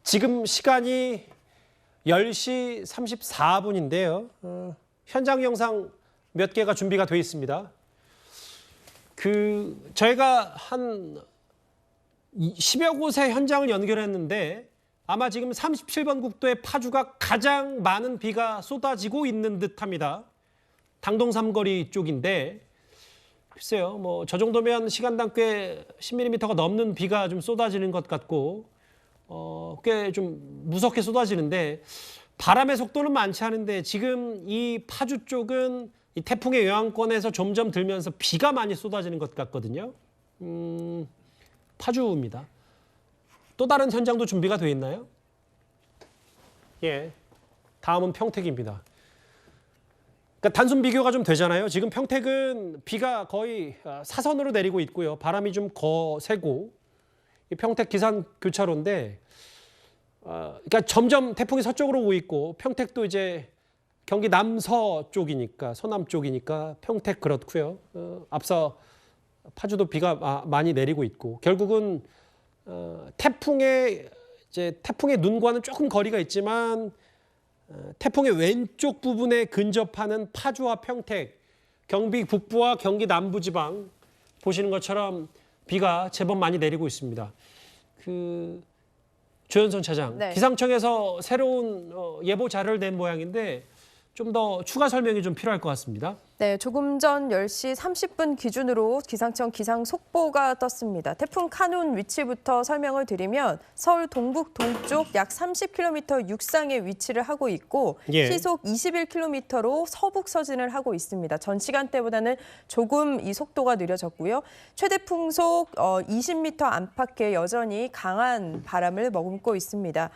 지금 시간이 10시 34분인데요. 현장 영상 몇 개가 준비가 되어 있습니다. 저희가 한 10여 곳의 현장을 연결했는데 아마 지금 37번 국도의 파주가 가장 많은 비가 쏟아지고 있는 듯합니다. 당동 삼거리 쪽인데 글쎄요, 뭐 저 정도면 시간당 꽤 10mm가 넘는 비가 좀 쏟아지는 것 같고 꽤 좀 무섭게 쏟아지는데 바람의 속도는 많지 않은데 지금 이 파주 쪽은 이 태풍의 영향권에서 점점 들면서 비가 많이 쏟아지는 것 같거든요. 파주입니다. 또 다른 현장도 준비가 되어 있나요? 예, 다음은 평택입니다. 그러니까 단순 비교가 좀 되잖아요. 지금 평택은 비가 거의 사선으로 내리고 있고요. 바람이 좀 거세고 이 평택 기산 교차로인데 그러니까 점점 태풍이 서쪽으로 오고 있고 평택도 이제 경기 남서 쪽이니까 서남 쪽이니까 평택 그렇고요. 앞서 파주도 비가 많이 내리고 있고 결국은 태풍의 눈과는 조금 거리가 있지만 태풍의 왼쪽 부분에 근접하는 파주와 평택, 경기 북부와 경기 남부지방 보시는 것처럼 비가 제법 많이 내리고 있습니다. 조현선 차장, 네. 기상청에서 새로운 예보 자료를 낸 모양인데 좀 더 추가 설명이 좀 필요할 것 같습니다. 네, 조금 전 10시 30분 기준으로 기상청 기상 속보가 떴습니다. 태풍 카눈 위치부터 설명을 드리면 서울 동북 동쪽 약 30km 육상에 위치를 하고 있고 예. 시속 21km로 서북 서진을 하고 있습니다. 전 시간대보다는 조금 이 속도가 느려졌고요. 최대 풍속 20m 안팎의 여전히 강한 바람을 머금고 있습니다.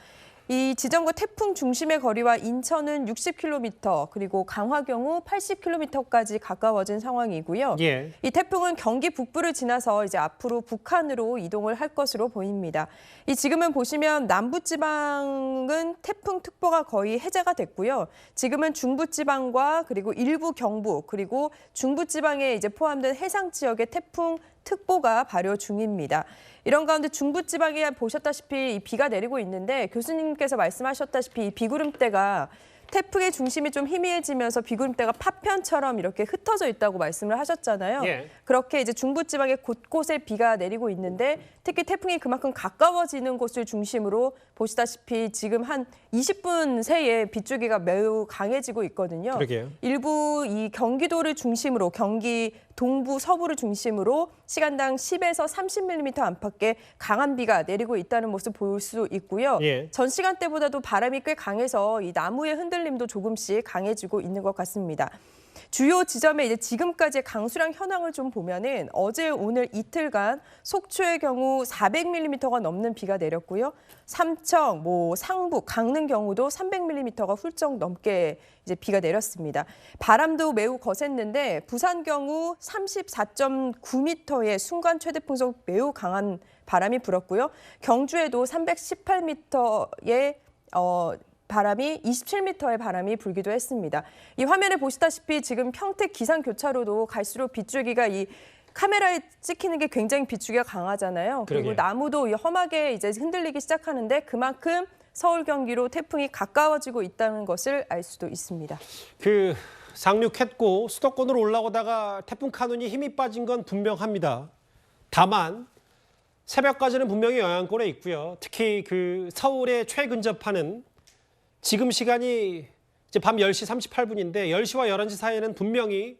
이 지점과 태풍 중심의 거리와 인천은 60km, 그리고 강화 경우 80km까지 가까워진 상황이고요. 예. 이 태풍은 경기 북부를 지나서 이제 앞으로 북한으로 이동을 할 것으로 보입니다. 이 지금은 보시면 남부지방은 태풍특보가 거의 해제가 됐고요. 지금은 중부지방과 그리고 일부 경부, 그리고 중부지방에 이제 포함된 해상 지역의 태풍특보가 발효 중입니다. 이런 가운데 중부지방에 보셨다시피 이 비가 내리고 있는데 교수님께서 말씀하셨다시피 이 비구름대가 태풍의 중심이 좀 희미해지면서 비구름대가 파편처럼 이렇게 흩어져 있다고 말씀을 하셨잖아요. 예. 그렇게 이제 중부지방의 곳곳에 비가 내리고 있는데 특히 태풍이 그만큼 가까워지는 곳을 중심으로 보시다시피 지금 한 20분 새에 빗줄기가 매우 강해지고 있거든요. 그러게요. 일부 이 경기도를 중심으로 경기 동부 서부를 중심으로 시간당 10에서 30mm 안팎의 강한 비가 내리고 있다는 모습 볼 수 있고요. 예. 전 시간대보다도 바람이 꽤 강해서 이 나무의 흔들림도 조금씩 강해지고 있는 것 같습니다. 주요 지점에 이제 지금까지의 강수량 현황을 좀 보면은 어제 오늘 이틀간 속초의 경우 400mm가 넘는 비가 내렸고요. 삼청, 상북, 강릉 경우도 300mm가 훌쩍 넘게 이제 비가 내렸습니다. 바람도 매우 거셌는데 부산 경우 34.9m의 순간 최대 풍속 매우 강한 바람이 불었고요. 경주에도 318m의 바람이 27m의 바람이 불기도 했습니다. 이 화면에 보시다시피 지금 평택 기상교차로도 갈수록 빗줄기가 이 카메라에 찍히는 게 굉장히 빗줄기가 강하잖아요. 그리고 그러게요. 나무도 험하게 이제 흔들리기 시작하는데 그만큼 서울 경기로 태풍이 가까워지고 있다는 것을 알 수도 있습니다. 상륙했고 수도권으로 올라오다가 태풍 카눈이 힘이 빠진 건 분명합니다. 다만 새벽까지는 분명히 영향권에 있고요. 특히 서울에 최근접하는 지금 시간이 이제 밤 10시 38분인데 10시와 11시 사이에는 분명히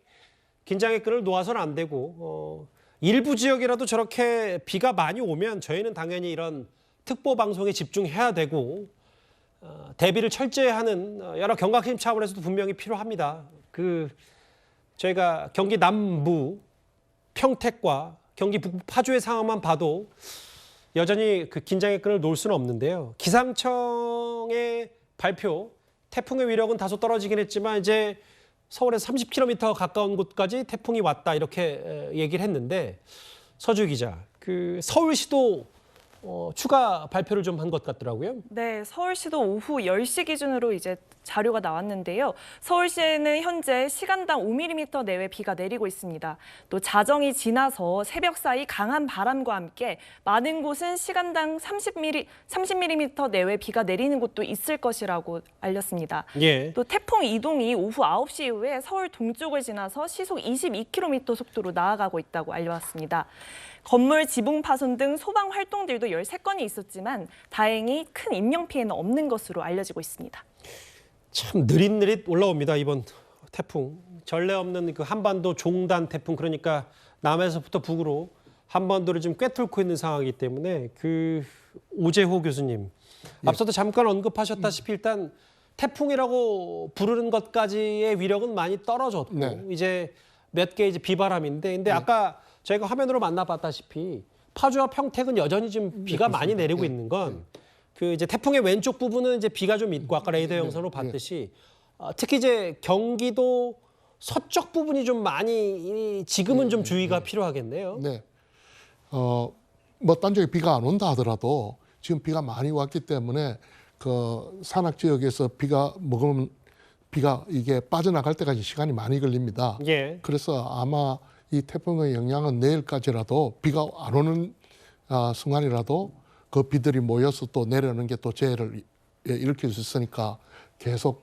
긴장의 끈을 놓아서는 안 되고 일부 지역이라도 저렇게 비가 많이 오면 저희는 당연히 이런 특보 방송에 집중해야 되고 대비를 철저히 하는 여러 경각심 차원에서도 분명히 필요합니다. 저희가 경기 남부 평택과 경기 북부 파주의 상황만 봐도 여전히 긴장의 끈을 놓을 수는 없는데요. 기상청의 발표, 태풍의 위력은 다소 떨어지긴 했지만 이제 서울에서 30km 가까운 곳까지 태풍이 왔다 이렇게 얘기를 했는데 서주 기자, 서울시도 추가 발표를 좀 한 것 같더라고요. 네, 서울시도 오후 10시 기준으로 이제 자료가 나왔는데요. 서울시에는 현재 시간당 5mm 내외 비가 내리고 있습니다. 또 자정이 지나서 새벽 사이 강한 바람과 함께 많은 곳은 시간당 30mm 내외 비가 내리는 곳도 있을 것이라고 알렸습니다. 예. 또 태풍 이동이 오후 9시 이후에 서울 동쪽을 지나서 시속 22km 속도로 나아가고 있다고 알려왔습니다. 건물 지붕 파손 등 소방 활동들도 13건이 있었지만 다행히 큰 인명 피해는 없는 것으로 알려지고 있습니다. 참 느릿느릿 올라옵니다. 이번 태풍. 전례 없는 그 한반도 종단 태풍, 그러니까 남에서부터 북으로 한반도를 지금 꿰뚫고 있는 상황이기 때문에 그 오재호 교수님 앞서도 잠깐 언급하셨다시피 일단 태풍이라고 부르는 것까지의 위력은 많이 떨어졌고 네. 이제 몇 개 이제 비바람인데 근데 아까 저희가 화면으로 만나봤다시피 파주와 평택은 여전히 지금 비가 많이 내리고 있는 건 그 이제 태풍의 왼쪽 부분은 이제 비가 좀 있고 아까 레이더 영상으로 봤듯이 특히 이제 경기도 서쪽 부분이 좀 많이 지금은 좀 주의가 필요하겠네요. 네. 뭐 딴 지역에 비가 안 온다 하더라도 지금 비가 많이 왔기 때문에 그 산악 지역에서 비가 먹으면 비가 이게 빠져나갈 때까지 시간이 많이 걸립니다. 예. 그래서 아마 이 태풍의 영향은 내일까지라도 비가 안 오는 순간이라도 그 비들이 모여서 또 내려오는 게 또 재해를 일으킬 수 있으니까 계속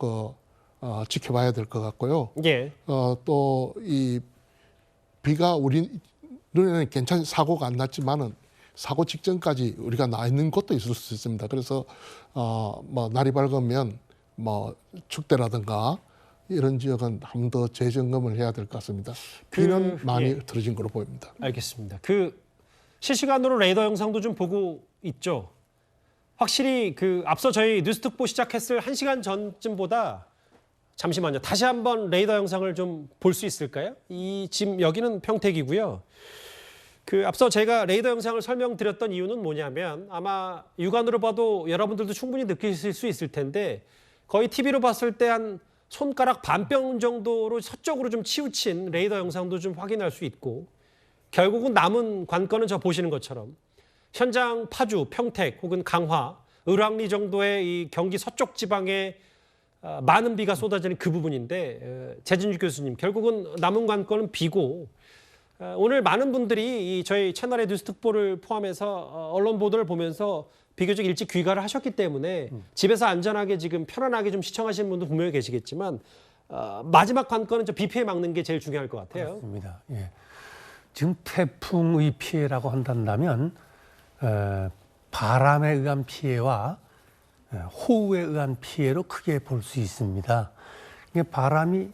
지켜봐야 될 것 같고요. 예. 또 이 비가 우리 눈에는 괜찮은 사고가 안 났지만은 사고 직전까지 우리가 나 있는 곳도 있을 수 있습니다. 그래서 뭐 날이 밝으면 뭐 축대라든가 이런 지역은 한 번 더 재점검을 해야 될 것 같습니다. 비는 많이 들어진 걸로 보입니다. 알겠습니다. 그 실시간으로 레이더 영상도 좀 보고 있죠. 확실히 그 앞서 저희 뉴스특보 시작했을 1시간 전쯤보다 잠시만요. 다시 한번 레이더 영상을 좀 볼 수 있을까요? 이 지금 여기는 평택이고요. 그 앞서 제가 레이더 영상을 설명드렸던 이유는 뭐냐면 아마 육안으로 봐도 여러분들도 충분히 느끼실 수 있을 텐데 거의 TV로 봤을 때 한 손가락 반뼘 정도로 서쪽으로 좀 치우친 레이더 영상도 좀 확인할 수 있고 결국은 남은 관건은 저 보시는 것처럼 현장 파주, 평택 혹은 강화, 을왕리 정도의 이 경기 서쪽 지방에 많은 비가 쏟아지는 그 부분인데 재진주 교수님 결국은 남은 관건은 비고 오늘 많은 분들이 이 저희 채널의 뉴스특보를 포함해서 언론 보도를 보면서 비교적 일찍 귀가를 하셨기 때문에 집에서 안전하게 지금 편안하게 좀 시청하시는 분도 분명히 계시겠지만 마지막 관건은 저 비 피해 막는 게 제일 중요할 것 같아요. 그렇습니다. 예. 지금 태풍의 피해라고 한다면 바람에 의한 피해와 호우에 의한 피해로 크게 볼 수 있습니다. 이게 바람이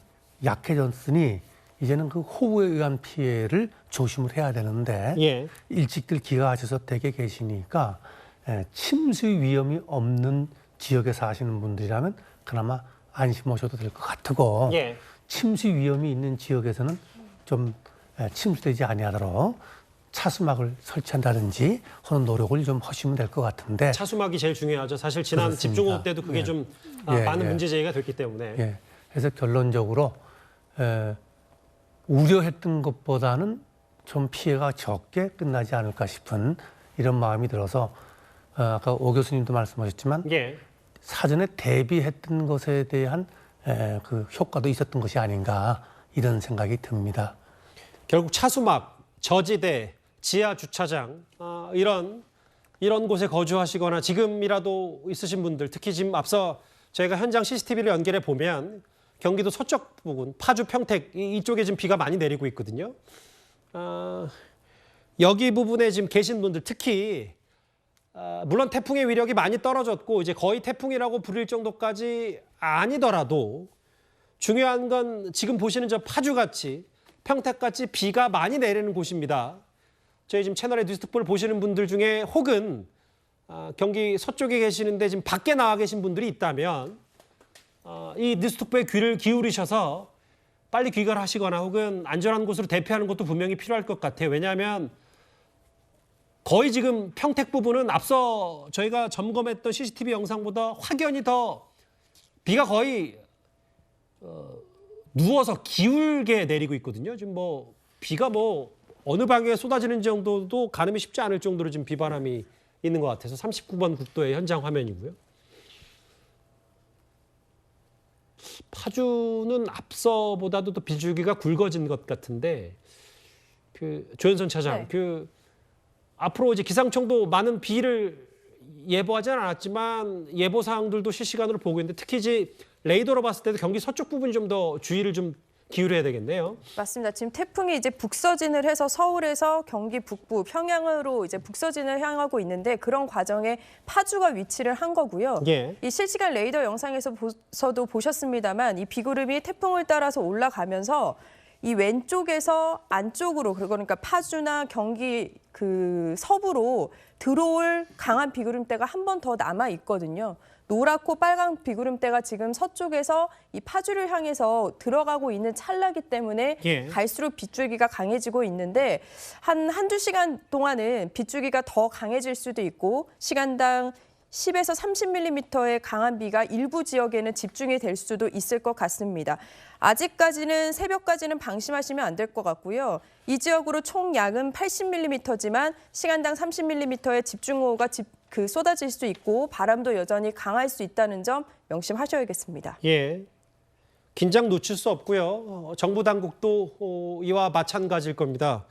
약해졌으니 이제는 그 호우에 의한 피해를 조심을 해야 되는데 예. 일찍들 귀가하셔서 댁에 계시니까 침수 위험이 없는 지역에 사시는 분들이라면 그나마 안심하셔도 될 것 같고 예. 침수 위험이 있는 지역에서는 좀 침수되지 아니하도록 차수막을 설치한다든지 하는 노력을 좀 하시면 될 것 같은데 차수막이 제일 중요하죠. 사실 지난 그렇습니다. 집중호우 때도 그게 예. 좀 예, 많은 예. 문제 제기가 됐기 때문에 예. 그래서 결론적으로 우려했던 것보다는 좀 피해가 적게 끝나지 않을까 싶은 이런 마음이 들어서 아까 오 교수님도 말씀하셨지만 예. 사전에 대비했던 것에 대한 그 효과도 있었던 것이 아닌가 이런 생각이 듭니다. 결국 차수막, 저지대, 지하 주차장 이런 곳에 거주하시거나 지금이라도 있으신 분들 특히 지금 앞서 저희가 현장 CCTV를 연결해 보면 경기도 서쪽 부분, 파주, 평택 이쪽에 지금 비가 많이 내리고 있거든요. 여기 부분에 지금 계신 분들 특히 물론 태풍의 위력이 많이 떨어졌고 이제 거의 태풍이라고 부를 정도까지 아니더라도 중요한 건 지금 보시는 저 파주같이 평택같이 비가 많이 내리는 곳입니다. 저희 지금 채널의 뉴스특보를 보시는 분들 중에 혹은 경기 서쪽에 계시는데 지금 밖에 나와 계신 분들이 있다면 이 뉴스특보에 귀를 기울이셔서 빨리 귀가를 하시거나 혹은 안전한 곳으로 대피하는 것도 분명히 필요할 것 같아요. 왜냐하면 거의 지금 평택 부분은 앞서 저희가 점검했던 CCTV 영상보다 확연히 더 비가 거의 누워서 기울게 내리고 있거든요. 지금 뭐 비가 뭐 어느 방향에 쏟아지는 정도도 가늠이 쉽지 않을 정도로 지금 비바람이 있는 것 같아서 39번 국도의 현장 화면이고요. 파주는 앞서보다도 더 비줄기가 굵어진 것 같은데 그 조현선 차장, 네. 그 앞으로 이제 기상청도 많은 비를 예보하지는 않았지만 예보 사항들도 실시간으로 보고 있는데 특히 이제 레이더로 봤을 때도 경기 서쪽 부분이 좀 더 주의를 좀 기울여야 되겠네요. 맞습니다. 지금 태풍이 이제 북서진을 해서 서울에서 경기 북부 평양으로 이제 북서진을 향하고 있는데 그런 과정에 파주가 위치를 한 거고요. 예. 이 실시간 레이더 영상에서도 보셨습니다만 이 비구름이 태풍을 따라서 올라가면서 이 왼쪽에서 안쪽으로 그러니까 파주나 경기 그 서부로 들어올 강한 비구름대가 한 번 더 남아 있거든요. 노랗고 빨간 비구름대가 지금 서쪽에서 이 파주를 향해서 들어가고 있는 찰나기 때문에 예. 갈수록 빗줄기가 강해지고 있는데 한두 시간 동안은 빗줄기가 더 강해질 수도 있고 시간당 10에서 30mm의 강한 비가 일부 지역에는 집중이 될 수도 있을 것 같습니다. 아직까지는 새벽까지는 방심하시면 안 될 것 같고요. 이 지역으로 총 양은 80mm지만 시간당 30mm의 집중호우가 쏟아질 수 있고 바람도 여전히 강할 수 있다는 점 명심하셔야겠습니다. 예. 긴장 놓칠 수 없고요. 정부 당국도 이와 마찬가지일 겁니다.